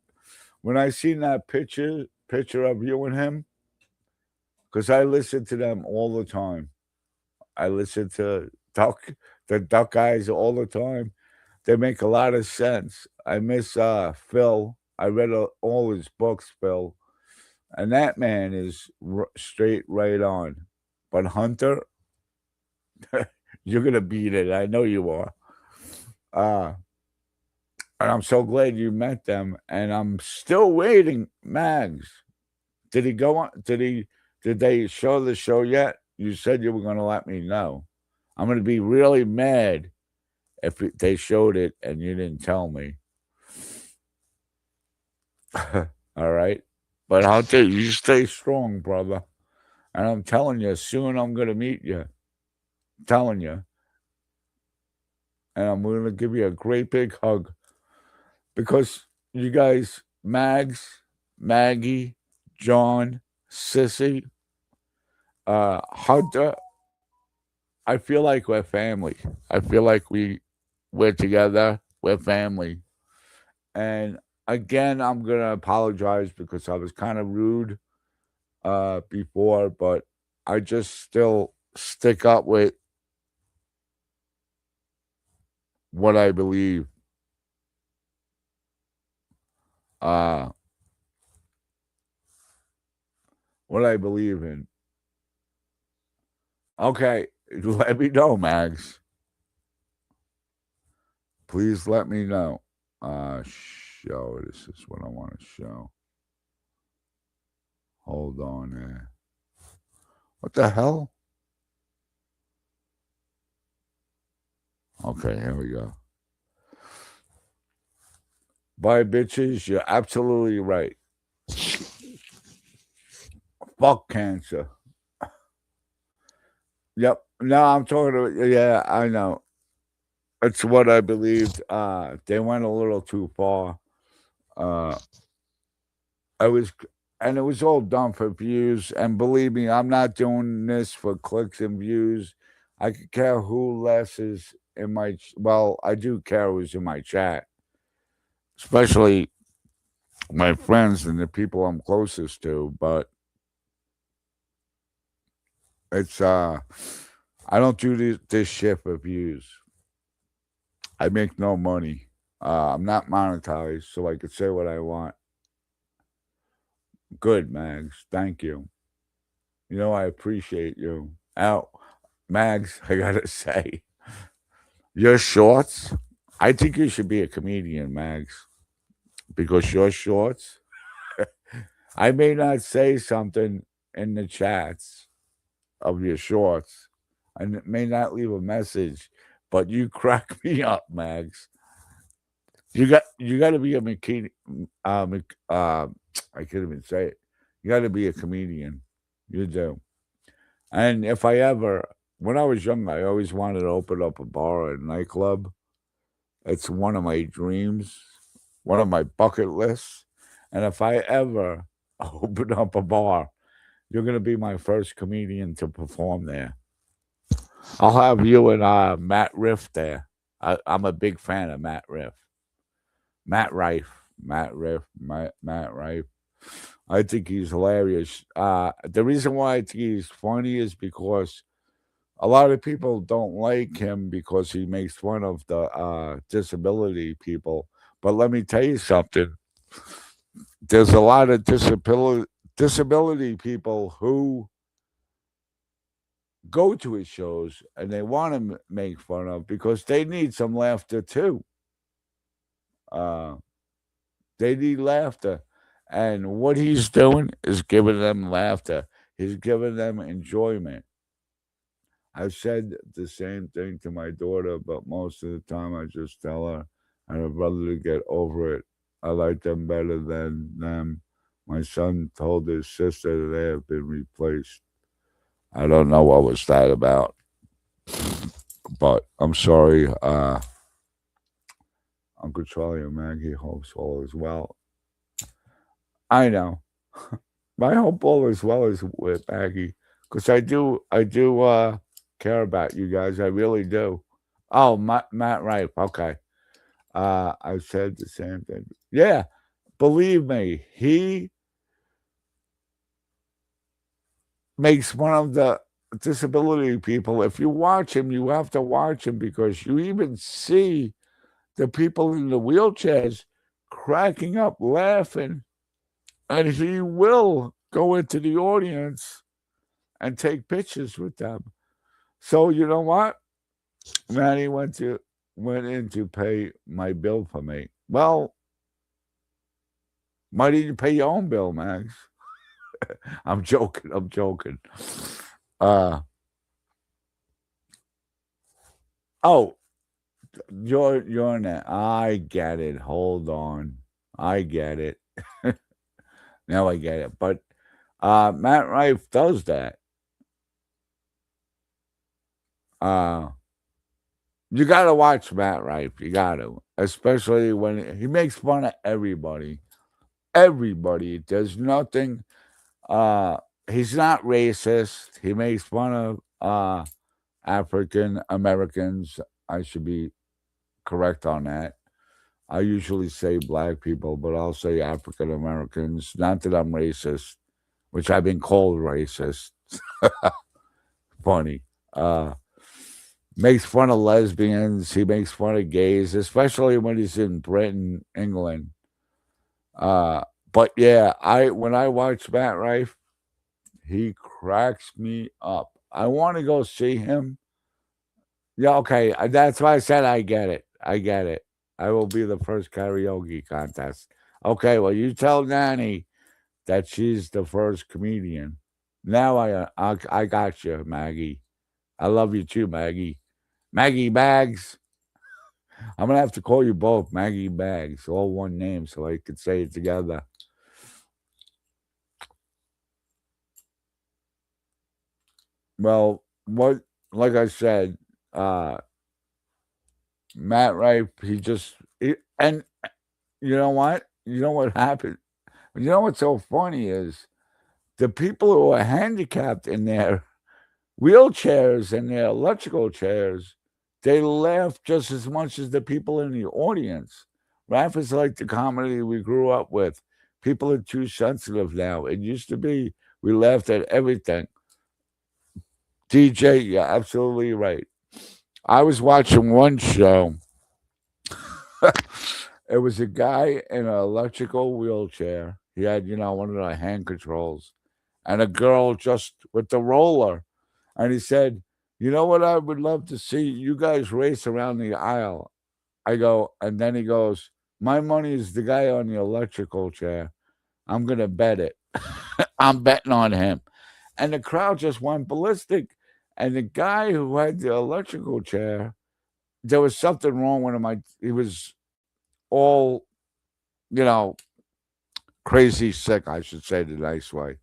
when I seen that picture of you and him, because I listen to them all the time. I listen to the duck guys all the time. They make a lot of sense. I miss Phil. I read all his books, Phil, and that man is straight right on. But Hunter, you're gonna beat it. I know you are. Uh, and I'm so glad you met them. And I'm still waiting, Mags. Did he go on? Did they show the show yet? You said you were going to let me know. I'm going to be really mad if they showed it and you didn't tell me. All right. But Hunter, you stay strong, brother. And I'm telling you, soon I'm going to meet you. I'm telling you. And I'm going to give you a great big hug. Because you guys, Mags, Maggie, John, Sissy, Hunter, I feel like we're family. I feel like we're together. We're family. And again, I'm gonna apologize because I was kind of rude before, but I just still stick up with what I believe. Uh what I believe in. Okay, let me know, Mags. Please let me know. Show. This is what I want to show. Hold on there. What the hell? Okay, here we go. Bye, bitches. You're absolutely right. Fuck cancer. Yep. No, I'm talking to, yeah, I know. It's what I believed. They went a little too far. Uh, I was, and it was all done for views. And believe me, I'm not doing this for clicks and views. I could care who less is in my, well, I do care who's in my chat. especially my friends and the people I'm closest to. But it's I don't do this shit for views. I make no money. I'm not monetized, so I could say what I want. Good, Mags. Thank you. You know I appreciate you. Out, Mags. I gotta say, your shorts. I think you should be a comedian, Mags, because your shorts. I may not say something in the chats of your shorts, and it may not leave a message, but you crack me up, Mags. You got to be a I can't even say it. You got to be a comedian. You do. And if I ever, when I was young, I always wanted to open up a bar or a nightclub. It's one of my dreams, one of my bucket lists. And if I ever open up a bar, you're going to be my first comedian to perform there. I'll have you and Matt Riff there. I'm a big fan of Matt Riff. Matt Rife. Matt Rife. I think he's hilarious. The reason why I think he's funny is because a lot of people don't like him because he makes fun of the disability people. But let me tell you something. There's a lot of disability people who go to his shows and they want to make fun of because they need some laughter too. Uh, they need laughter. And what he's doing is giving them laughter. He's giving them enjoyment. I've said the same thing to my daughter, but most of the time I just tell her and her brother to get over it. I like them better than them. My son told his sister that they have been replaced. I don't know what was that about, but I'm sorry, Uncle Charlie and Maggie hopes all is well. I know. I hope all is well is with Maggie because I do care about you guys. I really do. Oh, Matt Rife. Okay. I said the same thing. Yeah, believe me, he makes fun of the disability people. If you watch him, you have to watch him because you even see the people in the wheelchairs cracking up, laughing, and he will go into the audience and take pictures with them. So you know what? Manny went in to pay my bill for me. Well, why didn't you pay your own bill, Max? I'm joking. I'm joking. Uh oh, you're in that. I get it. Hold on. I get it. Now I get it. But Matt Rife does that. Uh you gotta watch Matt Rife. You gotta. Especially when he makes fun of everybody. Everybody. There's nothing he's not racist. He makes fun of African Americans. I should be correct on that. I usually say black people, but I'll say African Americans. Not that I'm racist, which I've been called racist. Funny. Makes fun of lesbians. He makes fun of gays, especially when he's in Britain, England. Uh, but yeah, I when I watch Matt Rife, he cracks me up. I want to go see him. Yeah, okay. That's why I said I get it. I get it. I will be the first karaoke contest. Okay, well, you tell Nanny that she's the first comedian. Now I got you, Maggie. I love you too, Maggie. Maggie Bags. I'm gonna have to call you both Maggie Bags, all one name, so I could say it together. Well, what? Like I said, Matt Rife. And you know what? You know what happened? You know what's so funny is the people who are handicapped in their wheelchairs and their electrical chairs, they laugh just as much as the people in the audience. Rap is like the comedy we grew up with. People are too sensitive now. It used to be we laughed at everything. DJ, you're absolutely right. I was watching one show. It was a guy in an electrical wheelchair. He had, one of the hand controls, and a girl just with the roller. And he said, "You know what? I would love to see you guys race around the aisle." I go, and then he goes, "My money is the guy on the electrical chair. I'm going to bet it. I'm betting on him." And the crowd just went ballistic. And the guy who had the electrical chair, there was something wrong with him. He was all, you know, crazy sick, I should say the nice way.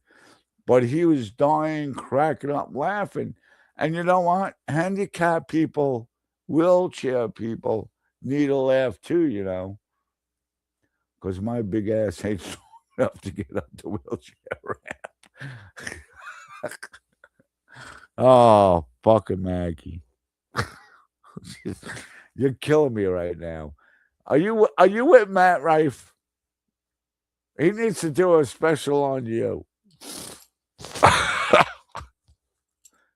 But he was dying, cracking up, laughing. And you know what? Handicapped people, wheelchair people need a laugh too, because my big ass ain't strong enough to get up the wheelchair ramp. Oh, fucking Maggie. You're killing me right now. Are you with Matt Rife? He needs to do a special on you.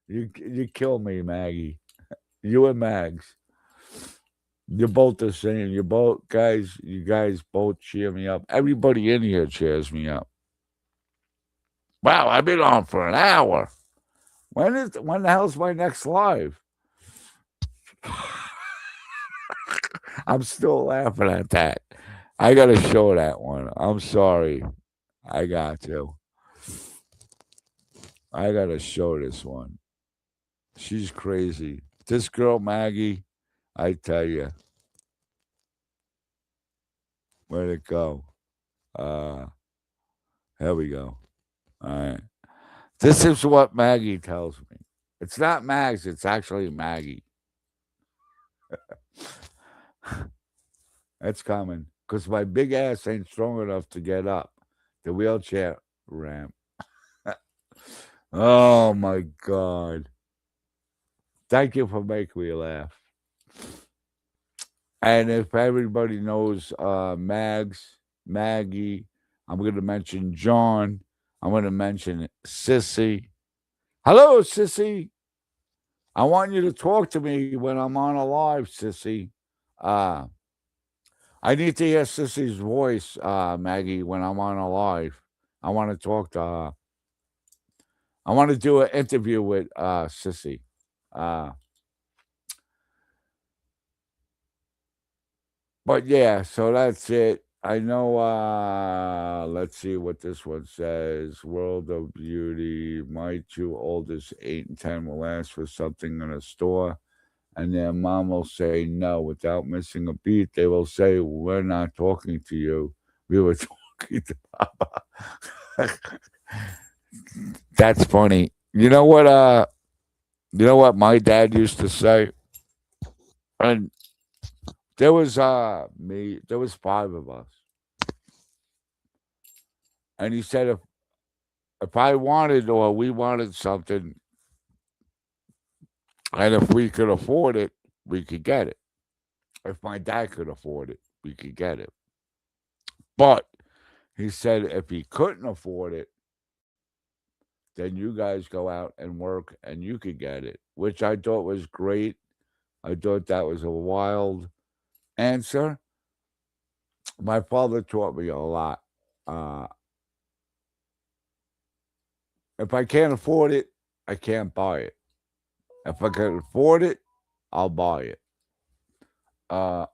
You kill me, Maggie. You and Mags. You're both the same. You both guys. You guys both cheer me up. Everybody in here cheers me up. Wow, I've been on for an hour. When the hell's my next live? I'm still laughing at that. I gotta show that one. I'm sorry. I got to. I gotta show this one. She's crazy. This girl Maggie, I tell you, where'd it go? Uh, here we go. All right. This is what Maggie tells me. It's not Mags. It's actually Maggie. That's coming because my big ass ain't strong enough to get up the wheelchair ramp. Oh my god! Thank you for making me laugh. And if everybody knows Maggie, I'm going to mention John. I'm going to mention Sissy. Hello, Sissy. I want you to talk to me when I'm on a live, Sissy. Uh, I need to hear Sissy's voice, Maggie, when I'm on a live. I want to talk to her. I want to do an interview with Sissy. Uh, But yeah, so that's it. I know let's see what this one says. World of Beauty. My two oldest 8 and 10 will ask for something in a store and their mom will say no without missing a beat. They will say, "We're not talking to you. We were talking to Papa." That's funny. You know what my dad used to say? And there was five of us. And he said if I wanted or we wanted something, and if we could afford it, we could get it. If my dad could afford it, we could get it. But he said if he couldn't afford it, then you guys go out and work and you could get it, which I thought was great. I thought that was a wild answer. My father taught me a lot. Uh, if I can't afford it, I can't buy it. If I can afford it, I'll buy it.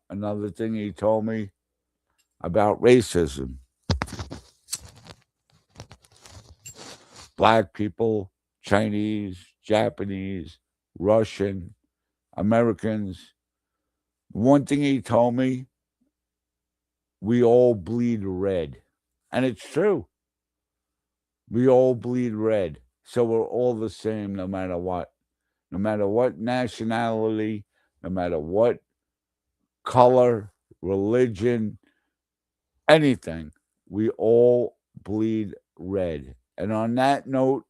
Another thing he told me about racism: black people, Chinese, Japanese, Russian, Americans. One thing he told me: we all bleed red. And it's true. We all bleed red. So we're all the same no matter what. No matter what nationality, no matter what color, religion, anything. We all bleed red. And on that note,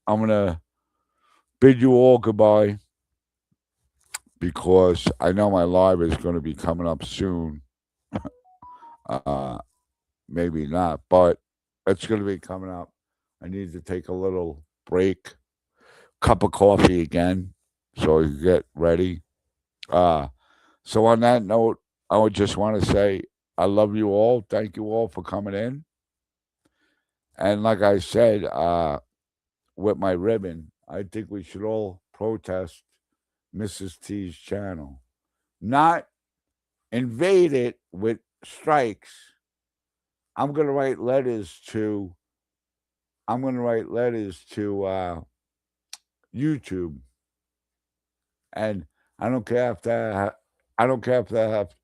I'm going to bid you all goodbye because I know my live is going to be coming up soon. Uh, maybe not, but it's going to be coming up. I need to take a little break, cup of coffee again, so I can get ready. Uh, so on that note, I would just want to say I love you all. Thank you all for coming in. And like I said, with my ribbon, I think we should all protest Mrs. T's channel, not invade it with strikes. I'm gonna write letters to. I'm gonna write letters to YouTube, and I don't care if that. I don't care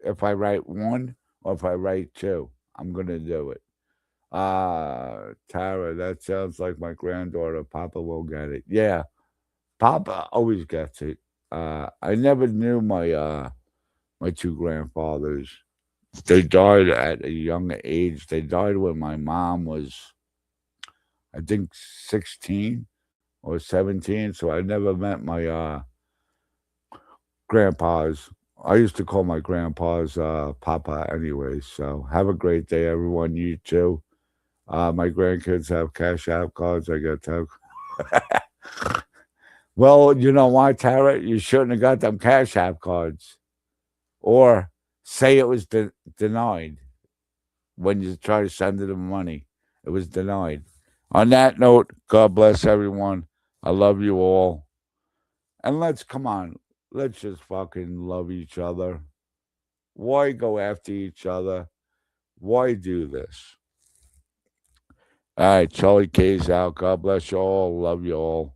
if I write one or if I write two. I'm gonna do it. Tara, that sounds like my granddaughter. Papa will get it. Yeah, Papa always gets it. I never knew my two grandfathers. They died at a young age. They died when my mom was, I think, 16 or 17. So I never met my grandpas. I used to call my grandpas Papa anyway. So have a great day, everyone. You too. My grandkids have cash app cards. I got to. Well, you know why, Tara? You shouldn't have got them cash app cards. Or say it was denied when you try to send them money. It was denied. On that note, God bless everyone. I love you all. And let's come on. Let's just fucking love each other. Why go after each other? Why do this? All right, Charlie K's out. God bless you all. Love you all.